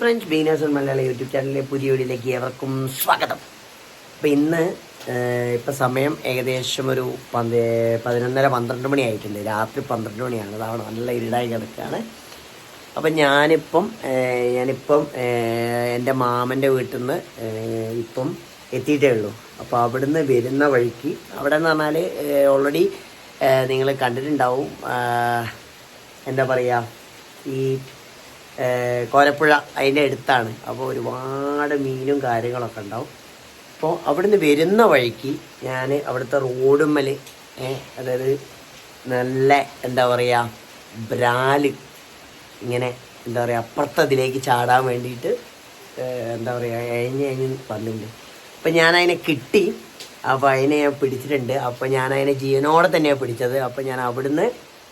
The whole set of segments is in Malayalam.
ഫ്രണ്ട്സ് ബീനേഴ്സ് മലയാള യൂട്യൂബ് ചാനലിലെ പുതിയ വീഡിയോയിലേക്ക് ഏവർക്കും സ്വാഗതം. അപ്പോൾ ഇന്ന് ഇപ്പം സമയം ഏകദേശം ഒരു 11:30-12 മണി ആയിട്ടുണ്ട്. രാത്രി 12 മണിയാണ്. അതാണ് നല്ല ഇരുടായി കിടക്കുകയാണ്. അപ്പം ഞാനിപ്പം എൻ്റെ മാമൻ്റെ വീട്ടിൽ നിന്ന് ഇപ്പം എത്തിയിട്ടേ ഉള്ളൂ. അപ്പോൾ അവിടുന്ന് വരുന്ന വഴിക്ക് അവിടെ എന്ന് പറഞ്ഞാൽ ഓൾറെഡി നിങ്ങൾ കണ്ടിട്ടുണ്ടാവും. എന്താ പറയുക, ഈ കോരപ്പുഴ അതിൻ്റെ അടുത്താണ്. അപ്പോൾ ഒരുപാട് മീനും കാര്യങ്ങളൊക്കെ ഉണ്ടാവും. അപ്പോൾ അവിടുന്ന് വരുന്ന വഴിക്ക് ഞാൻ അവിടുത്തെ റോഡുമ്മൽ അതായത് നല്ല എന്താ പറയുക ബ്രാല് ഇങ്ങനെ എന്താ പറയുക അപ്പുറത്തതിലേക്ക് ചാടാൻ വേണ്ടിയിട്ട് എന്താ പറയുക എഴഞ്ഞ് വന്നിട്ടുണ്ട്. അപ്പം ഞാനതിനെ കിട്ടി. അപ്പോൾ അതിനെ ഞാൻ പിടിച്ചിട്ടുണ്ട്. അപ്പോൾ ഞാനതിനെ ജീവനോടെ തന്നെയാണ് പിടിച്ചത്. അപ്പോൾ ഞാൻ അവിടുന്ന്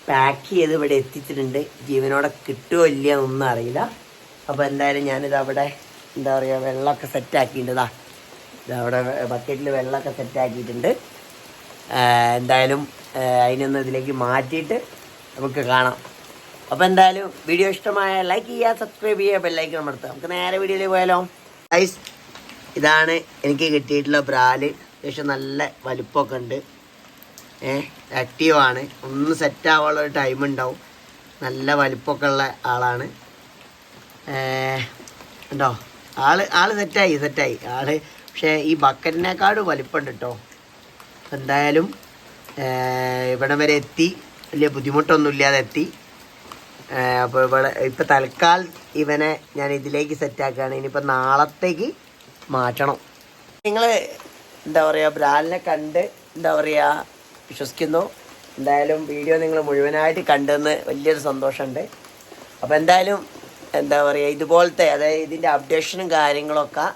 പാക്ക് ചെയ്ത് ഇവിടെ എത്തിച്ചിട്ടുണ്ട്. ജീവനോടെ കിട്ടുമോ ഇല്ല എന്നൊന്നും അറിയില്ല. അപ്പോൾ എന്തായാലും ഞാനിത് അവിടെ എന്താ പറയുക വെള്ളമൊക്കെ സെറ്റാക്കിയിട്ടുണ്ട്. ഇതവിടെ ബക്കറ്റിൽ വെള്ളമൊക്കെ സെറ്റാക്കിയിട്ടുണ്ട്. എന്തായാലും അതിനൊന്ന് ഇതിലേക്ക് മാറ്റിയിട്ട് നമുക്ക് കാണാം. അപ്പോൾ എന്തായാലും വീഡിയോ ഇഷ്ടമായ ലൈക്ക് ചെയ്യുക, സബ്സ്ക്രൈബ് ചെയ്യുക, ബെല്ലൈക്കൺ അമർത്തുക. നമുക്ക് നേരെ വീഡിയോയിലേക്ക് പോയാലോ. ഗൈസ്, ഇതാണ് എനിക്ക് കിട്ടിയിട്ടുള്ള ബ്രാല്. അത്യാവശ്യം നല്ല വലിപ്പമൊക്കെ ഉണ്ട്. ആക്റ്റീവാണ്. ഒന്ന് സെറ്റ് ആവാനുള്ള ഒരു ടൈം ഉണ്ടാവും. നല്ല വലിപ്പമൊക്കെ ഉള്ള ആളാണ്. ഉണ്ടോ ആള് സെറ്റായി ആള്. പക്ഷേ ഈ ബക്കറ്റിനേക്കാളും വലിപ്പമുണ്ട് കേട്ടോ. എന്തായാലും ഇവിടെ വരെ എത്തി. വലിയ ബുദ്ധിമുട്ടൊന്നുമില്ലാതെ എത്തി. അപ്പോൾ ഇപ്പം തൽക്കാലം ഇവനെ ഞാൻ ഇതിലേക്ക് സെറ്റാക്കുകയാണ്. ഇനിയിപ്പോൾ നാളത്തേക്ക് മാറ്റണം. നിങ്ങൾ എന്താ പറയുക ബ്രാലിനെ കണ്ട് എന്താ പറയുക വിശ്വസിക്കുന്നു. എന്തായാലും വീഡിയോ നിങ്ങൾ മുഴുവനായിട്ട് കണ്ടെന്ന് വലിയൊരു സന്തോഷമുണ്ട്. അപ്പോൾ എന്തായാലും എന്താ പറയുക ഇതുപോലത്തെ അതായത് ഇതിൻ്റെ അപ്ഡേഷനും കാര്യങ്ങളൊക്കെ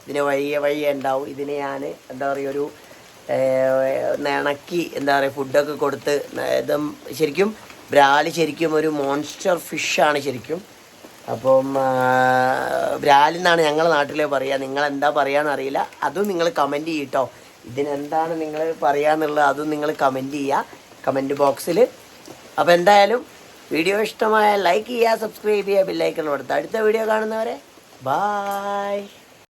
ഇതിന് വഴിയെ ഉണ്ടാവും. ഇതിന് ഞാൻ എന്താ പറയുക ഒരു ഇണക്കി എന്താ പറയുക ഫുഡൊക്കെ കൊടുത്ത് ഇതും ശരിക്കും ബ്രാല് ശരിക്കും ഒരു മോൺസ്റ്റർ ഫിഷാണ് ശരിക്കും. അപ്പം ബ്രാലെന്നാണ് ഞങ്ങളുടെ നാട്ടിൽ പറയുക. നിങ്ങളെന്താ പറയുകയെന്ന് അറിയില്ല. അതും നിങ്ങൾ കമൻറ്റ് ചെയ്യട്ടോ. ഇതിനെന്താണ് നിങ്ങൾ പറയാന്നുള്ളത് അതും നിങ്ങൾ കമൻറ്റ് ചെയ്യുക കമൻറ്റ് ബോക്സിൽ. അപ്പോൾ എന്തായാലും വീഡിയോ ഇഷ്ടമായ ലൈക്ക് ചെയ്യുക, സബ്സ്ക്രൈബ് ചെയ്യുക, ബെല്ലൈക്കൺ കൊടുത്ത് അടുത്ത വീഡിയോ കാണുന്നവരെ ബായ്.